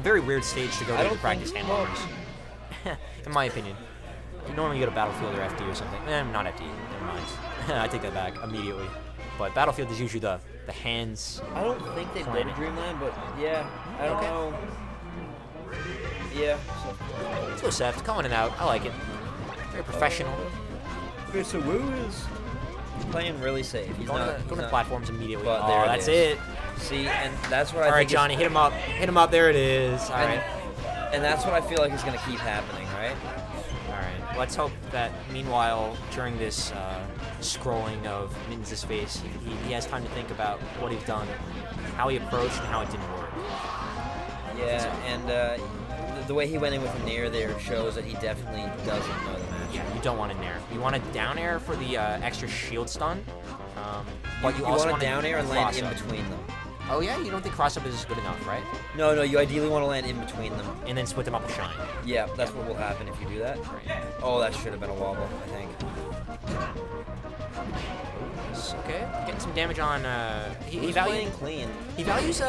very weird stage to go to practice handlebars. In my opinion. You normally go to Battlefield or FD or something. Not FD. Never mind. I take that back immediately. But Battlefield is usually the hands. I don't think they did Dreamland, but yeah, I don't know. Yeah. Let's go Seth. Coming in out. I like it. Very professional. Okay, so Wu is playing really safe. He's going to platforms immediately. But oh, that's it. See, and that's what I think. All right, Johnny, hit him up. Hit him up. There it is. All right. And that's what I feel like is going to keep happening, right? All right. Let's hope that, meanwhile, during this scrolling of Mittens' face, he has time to think about what he's done, how he approached, and how it didn't work. Yeah, and the way he went in with a nair there shows that he definitely doesn't know the match. Yeah, you don't want a nair. You want a down air for the extra shield stun, but you also want a down air and land in between them. Oh yeah, you don't think cross-up is good enough, right? No, you ideally want to land in between them. And then split them up with shine. Yeah, that's what will happen if you do that. Right. Oh, that should have been a wobble, I think. Okay, getting some damage on. He's playing clean. He values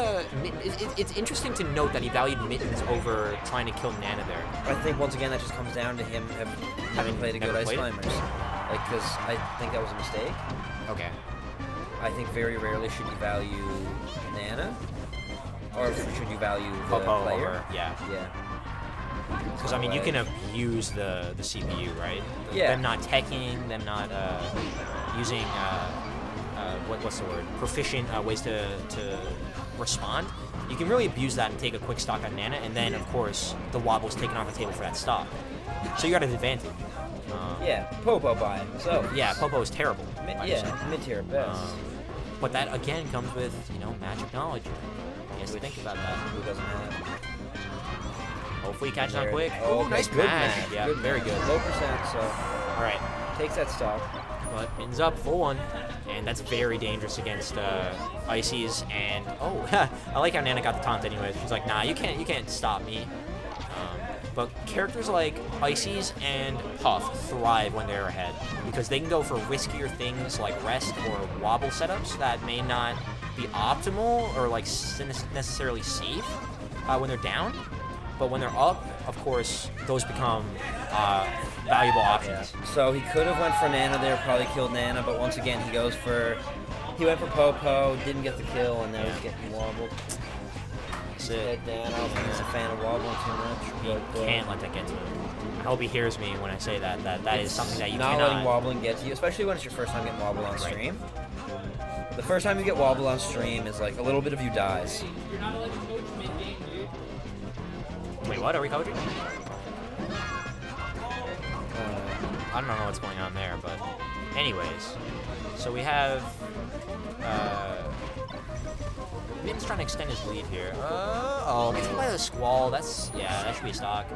it's interesting to note that he valued Mittens over trying to kill Nana there. I think once again that just comes down to him having played a good Ice Climbers. Like, because I think that was a mistake. Okay. I think very rarely should you value Nana, or should you value the player? Yeah. Because I mean, Right. you can abuse the CPU, right? Yeah. Them not teching, them not using what's the word? Proficient ways to respond. You can really abuse that and take a quick stock on Nana, and then of course the wobble's taken off the table for that stock. So you're at an advantage. Yeah, Popo by himself. Yeah, Popo is terrible. Mid-tier at best. But that again comes with, magic knowledge. He has to think about that. Who doesn't have? Hopefully he catches on quick. Oh, nice good mash. mash. Yeah, Good very mash. good. Low percent, so. All right. Takes that stock. But Mittens up, full one. And that's very dangerous against Ices. And, I like how Nana got the taunt anyways. She's like, nah, you can't stop me. But characters like Ices and Puff thrive when they're ahead because they can go for riskier things like rest or wobble setups that may not be optimal or like necessarily safe when they're down. But when they're up, of course, those become valuable options. Yeah. So he could have went for Nana there, probably killed Nana, but once again he went for Popo, didn't get the kill, and now he's getting wobbled. That's down. I don't think he's a fan of wobbling too much. You can't let that get to him. I hope he hears me when I say that. That is something that you not cannot. letting wobbling get to you, especially when it's your first time getting wobbled on stream. The first time you get wobbled on stream is like a little bit of you dies. Wait, what? Are we coaching? I don't know what's going on there, but anyways. So we have Mittens trying to extend his lead here. Gets hit by the Squall. That should be a stock.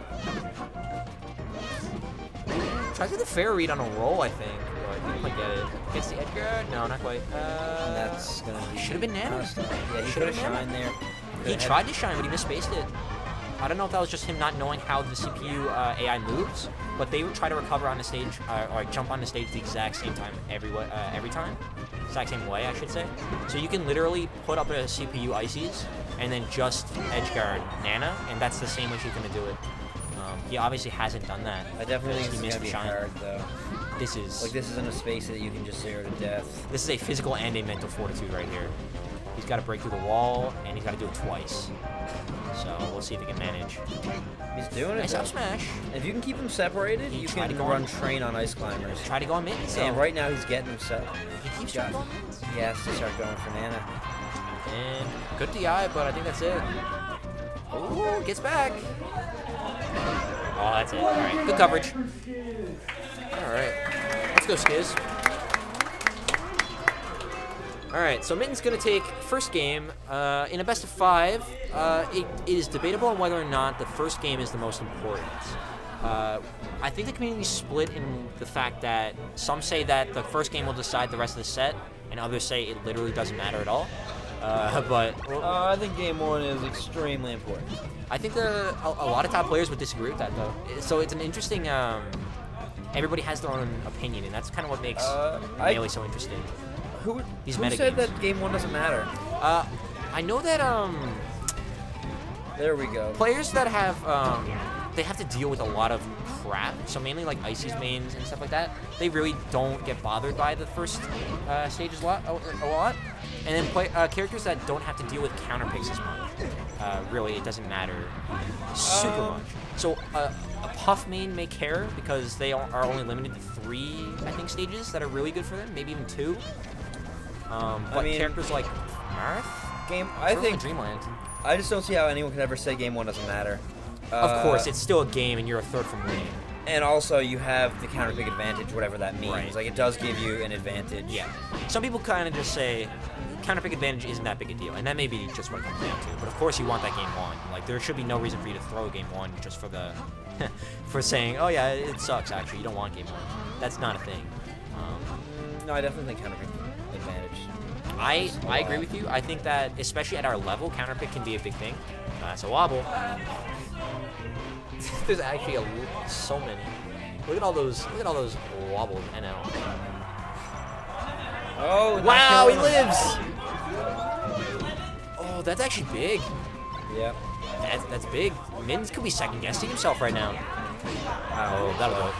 Tries to get the fair read on a roll, I think. But didn't quite get it. Gets the edge guard? No, not quite. That's gonna be. Should have been Nana. Yeah, he could have shined there. He tried to shine, but he misspaced it. I don't know if that was just him not knowing how the CPU AI moves, but they would try to recover on the stage, or jump on the stage the exact same time every time. Exact same way, I should say. So you can literally put up a CPU Ices and then just edge guard Nana, and that's the same way she's going to do it. He obviously hasn't done that. I definitely think it's going to be shine. hard, though. This isn't a space that you can just zero to death. This is a physical and a mental fortitude right here. He's got to break through the wall, and he's got to do it twice. So we'll see if he can manage. He's doing it. Nice up smash. If you can keep him separated, you can run train on Ice Climbers. Try to go on Mittens. And right now he's getting himself. He keeps trying to go on Mittens. He has to start going for Nana. And good DI, but I think that's it. Ooh, gets back. Oh, that's it. All right, good coverage. All right, let's go, Skiz. All right, so Mittens going to take first game in a best of 5. It is debatable on whether or not the first game is the most important. I think the community is split in the fact that some say that the first game will decide the rest of the set, and others say it literally doesn't matter at all. I think game 1 is extremely important. I think a lot of top players would disagree with that, though. So it's an interesting. Everybody has their own opinion, and that's kind of what makes Melee so interesting. Who said that game 1 doesn't matter? I know that There we go. Players that have, they have to deal with a lot of crap, so mainly like Icy's mains and stuff like that, they really don't get bothered by the first stages a lot. And then characters that don't have to deal with counter picks as much, really, it doesn't matter super much. So a Puff main may care because they are only limited to 3, I think, stages that are really good for them, maybe even 2. But characters like Marth, I think Dreamland. I just don't see how anyone could ever say game 1 doesn't matter. Of course, it's still a game, and you're a third from winning. And also, you have the counter pick advantage, whatever that means. Right. Like, it does give you an advantage. Yeah. Some people kind of just say counter pick advantage isn't that big a deal, and that may be just what it comes down to. But of course, you want that game 1. Like, there should be no reason for you to throw game 1 just for the for saying, oh yeah, it sucks. Actually, you don't want game 1. That's not a thing. No, I definitely think counter pick advantage. I agree with you. I think that especially at our level, counter pick can be a big thing. That's a wobble. There's actually so many. Look at all those wobbles. NL. Oh wow, he lives. Oh, that's actually big. Yep. That's big. Mittens could be second guessing himself right now. Oh, that'll go.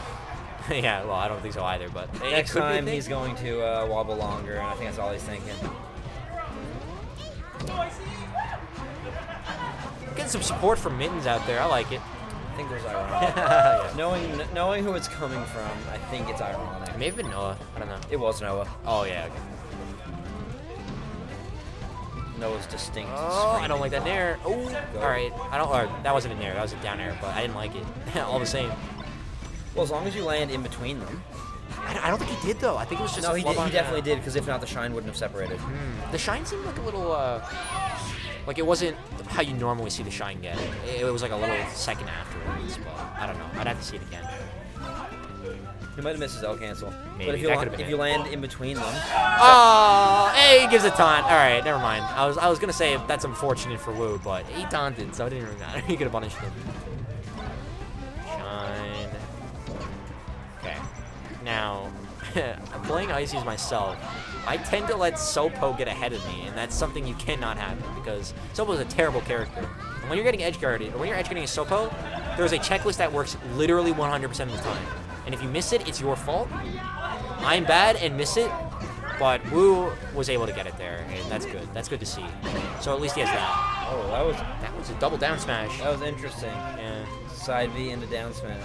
Yeah, well, I don't think so either. But next time he's going to wobble longer, and I think that's all he's thinking. Getting some support from Mittens out there. I like it. I think there's ironic. Yeah. Knowing who it's coming from, I think it's ironic. It may have been Noah. I don't know. It was Noah. Oh yeah. Okay. Noah's distinct. Oh, I don't like that nair. Oh, all right. That wasn't a nair. That was a down air, but I didn't like it. All the same. Well, as long as you land in between them. I don't think he did though. I think it was just. No, he definitely did, because if not, the shine wouldn't have separated. The shine seemed like a little. Like it wasn't how you normally see the shine get. It was like a little second afterwards, but I don't know. I'd have to see it again. He might have missed his L cancel. Maybe. But if you land in between them. Oh, hey, he gives a taunt. All right, never mind. I was gonna say that's unfortunate for Wu, but he taunted, so it didn't really matter. He could have punished him. Shine. Okay. Now, I'm playing Ices myself. I tend to let Sopo get ahead of me, and that's something you cannot happen because Sopo is a terrible character. And when you're getting edge guarded, or when you're edge guarding a Sopo, there's a checklist that works literally 100% of the time. And if you miss it, it's your fault. I'm bad and miss it, but Wu was able to get it there, and that's good. That's good to see. So at least he has that. Oh, that was a double down smash. That was interesting. Yeah. Side V into down smash.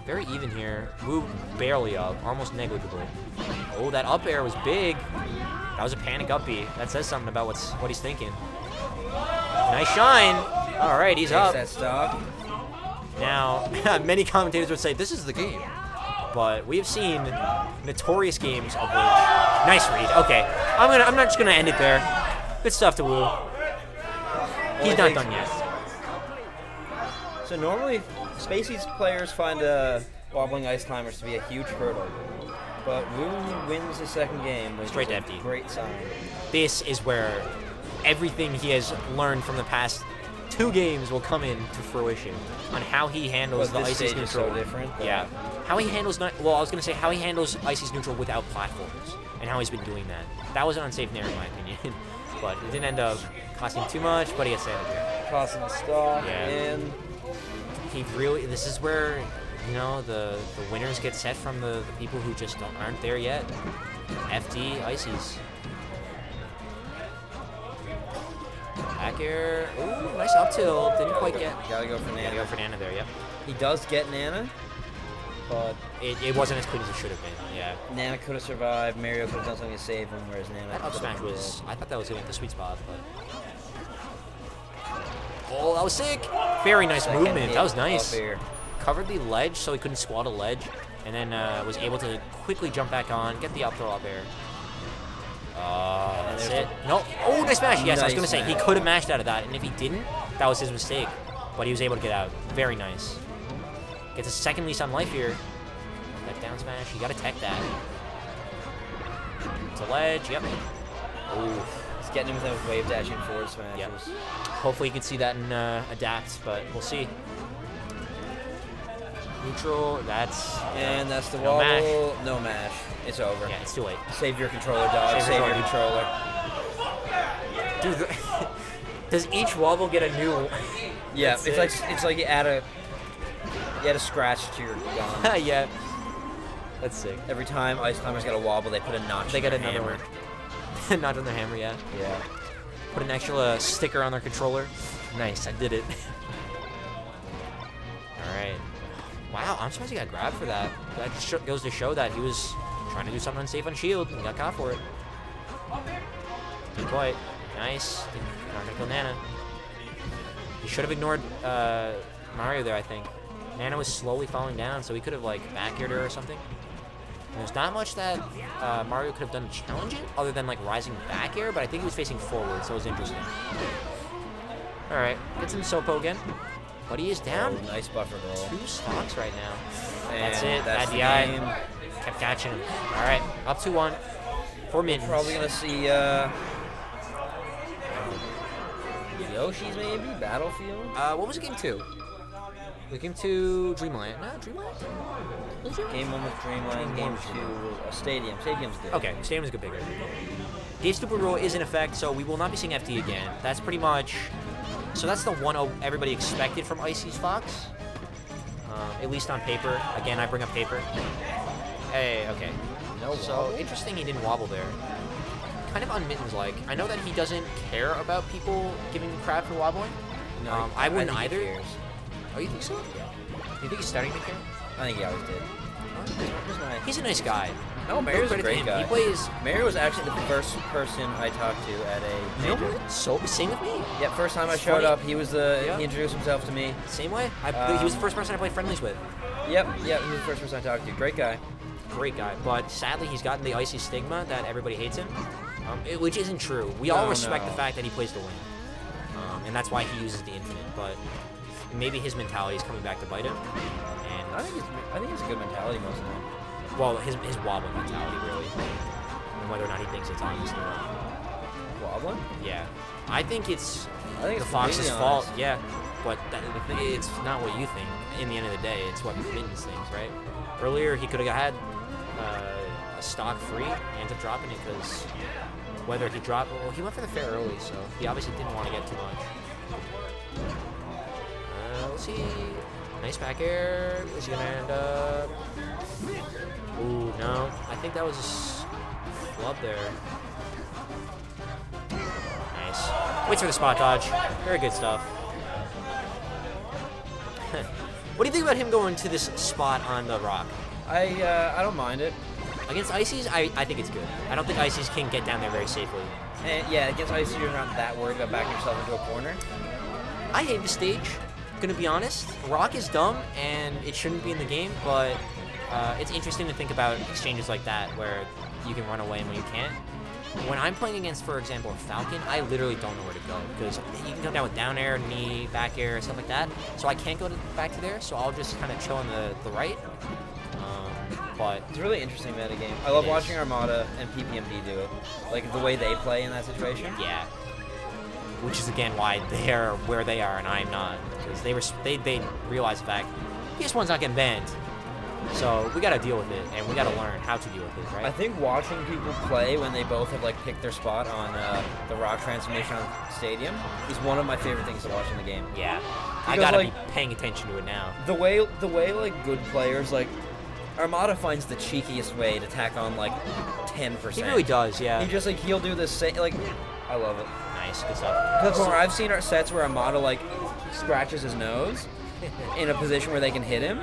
Very even here. Wu barely up, almost negligible. Oh, that up air was big. That was a panic up B. That says something about what he's thinking. Nice shine. All right, he's up. That stock. Now, many commentators would say this is the game, but we have seen notorious games of which. Nice read. Okay, I'm not just gonna end it there. Good stuff to Wu. He's not done yet. So normally, Spacey's players find wobbling ice climbers to be a huge hurdle, but Wu wins the second game, which Straight is to a FD. great sign. This is where everything he has learned from the past 2 games will come into fruition on how he handles the Icy's neutral. Is so different. Yeah, how he handles how he handles Icy's neutral without platforms, and how he's been doing that. That was an unsafe nair in my opinion, but it didn't end up costing too much. But he gets saved there. Tossing the stock, Yeah. and This is where the winners get set from the people who just aren't there yet. FD Ices. Back air. Ooh, nice up tilt. Didn't quite get. Gotta go for Nana. Gotta go for Nana there, yep. He does get Nana, but it wasn't as clean as it should have been, yeah. Nana could have survived. Mario could have done something to save him, whereas Nana. That up smash was. I thought that was the sweet spot, but. Oh, that was sick. Very nice movement. That was nice. Covered the ledge so he couldn't squat a ledge, and then was able to quickly jump back on, get the up throw up air. That's it. No. Oh, nice smash. Yes, I was going to say, he could have mashed out of that, and if he didn't, that was his mistake. But he was able to get out. Very nice. Gets a second lease on life here. That down smash, you got to tech that. It's a ledge, yep. Ooh. He's getting him with those wave dashing forward smashes. Yep. Hopefully you can see that in Adapt, but we'll see. Neutral, that's... And that's the no wobble. mash. No mash. It's over. Yeah, it's too late. Save your controller, dog. Save your controller. Dude, Does each wobble get a new? Yeah, That's it's like you add a scratch to your gun. Yeah. That's sick. Every time Ice Climbers get a wobble, they put a notch. They in got their another hammer. one. Not on their hammer, yeah. Yeah. Put an extra sticker on their controller. Nice, I did it. All right. Wow, I'm surprised he got grabbed for that. That just goes to show that he was trying to do something unsafe on shield and got caught for it. Didn't quite. Nice. Not gonna kill Nana. He should have ignored Mario there, I think. Nana was slowly falling down, so he could have like back-aired her or something. And there's not much that Mario could have done to challenge it, other than like rising back air, but I think he was facing forward, so it was interesting. All right, gets him Sopo again, but he is down. Oh, nice buffer roll. 2 stocks right now. And That's it. that's Bad the DI. game. Kept catching him. All right, up 2-1 for Mittens. Probably gonna see Yoshi's maybe Battlefield. What was game 2? Was game 2 Dreamland? No, Dreamland. Was it? Game 1 was Dreamland. Game 2 was Stadium. Stadium's good. Okay, Stadium is good bigger. Dave Stupid Rule is in effect, so we will not be seeing FD again. That's pretty much. So that's the 1-0 everybody expected from Icy's Fox. At least on paper. Again, I bring up paper. Hey, okay. No So wobble? interesting he didn't wobble there. Kind of on Mittens like. I know that he doesn't care about people giving him crap for wobbling. No, I wouldn't think he either. cares. Oh, you think so? Do you think he's starting to care? I think he always did. He's a nice guy. No, Mario's a Credit to great him. guy. He plays. Mario was actually the first person I talked to at a You know major. what? So same with me. Yeah, first time I It's showed funny. up, he was the Yeah. he introduced himself to me. Same way. He was the first person I played friendlies with. Yep, he was the first person I talked to. Great guy. Great guy, but sadly he's gotten the icy stigma that everybody hates him, which isn't true. We all No, respect no. the fact that he plays to win, and that's why he uses the infinite. But maybe his mentality is coming back to bite him. I And think it's a good mentality most of the time. well, his wobbling mentality really, and whether or not he thinks it's honest or not. Wobbling? Yeah, I think it's I think the it's Fox's completely fault. honest. Yeah, but it's not what you think. In the end of the day, it's what Mittens thinks, right? Earlier, he could have had a stock free. He ends up dropping it because whether he dropped, well, he went for the fair early, so he obviously didn't want to get too much. Let's see. Nice back air. Is he gonna end up? Ooh, no. I think that was a flub there. Nice. Waits for the spot dodge. Very good stuff. What do you think about him going to this spot on the rock? I don't mind it. Against Icy's, I think it's good. I don't think Icy's can get down there very safely. And yeah, against Icy, you're not that worried about backing yourself into a corner. I hate the stage, gonna be honest. Rock is dumb, and it shouldn't be in the game, but it's interesting to think about exchanges like that, where you can run away and when you can't. When I'm playing against, for example, a Falcon, I literally don't know where to go, because you can come down with down air, knee, back air, stuff like that, so I can't go back to there, so I'll just kind of chill on the right. But It's a really interesting metagame. I love It is. watching Armada and PPMD do it. Like the way they play in that situation. yeah, which is again why they're where they are and I'm not, because they realize the fact PS1's not getting banned, so we got to deal with it and we got to learn how to deal with it, right? I think watching people play when they both have like picked their spot on the rock transformation on Stadium is one of my favorite things to watch in the game. Yeah, I Because, gotta like, be paying attention to it now. The way like good players like Armada finds the cheekiest way to tack on like 10%. He really does, yeah. He just like he'll do this like I love it. Nice, good stuff. Because where I've seen our sets where Armada like scratches his nose in a position where they can hit him,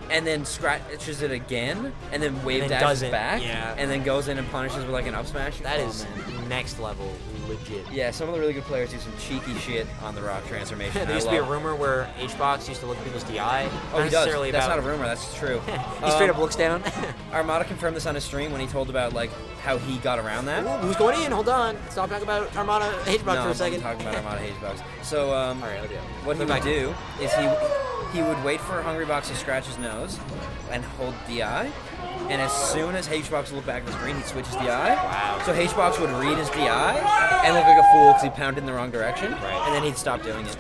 and then scratches it again, and then wave And then dashes doesn't, back, yeah. and then goes in and punishes with like an up smash. That Oh, is man. next level, legit. Yeah, some of the really good players do some cheeky shit on the rock transformation. There and I used to be a love- rumor where HBox used to look at people's DI. Oh, he does. necessarily That's about, not a rumor. That's true. He straight up looks down. Armada confirmed this on his stream when he told about like how he got around that. Ooh, who's going in? Hold on. Stop talking about Armada HBox No, for a I'm second. talking about Armada Hagebox. So All right, I'll do it. what he Look would back. do is he would wait for Hungrybox to scratch his nose and hold DI, and as soon as Hbox would look back at the screen, he'd switch his DI. Wow. So Hbox would read his DI and look like a fool because he pounded in the wrong direction, Right. and then he'd stop doing it.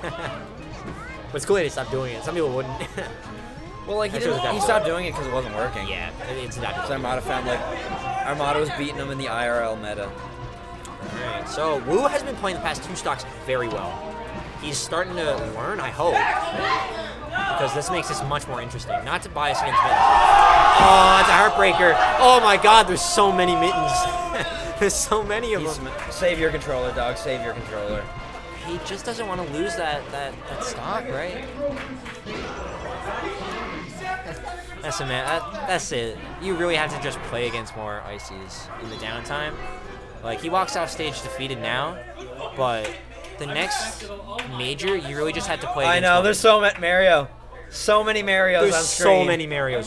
But it's cool that he stopped doing it. Some people wouldn't. Well, like That shows he adaptability. stopped doing it because it wasn't working. Yeah, it's not. So Armada found like Armada was beating him in the IRL meta. All Alright, so Wu has been playing the past 2 stocks very well. He's starting to learn, I hope, because this makes this much more interesting. Not to bias against Mittens. Oh, that's a heartbreaker. Oh my god, there's so many Mittens. There's so many of them. Save your controller, dog. Save your controller. He just doesn't want to lose that stock, right? That's it, man. That's it. You really have to just play against more Ices in the downtime. Like, he walks off stage defeated now, but the next major, you really just had to play against I know, there's so many Mario. So many Marios on screen. There's so many Marios.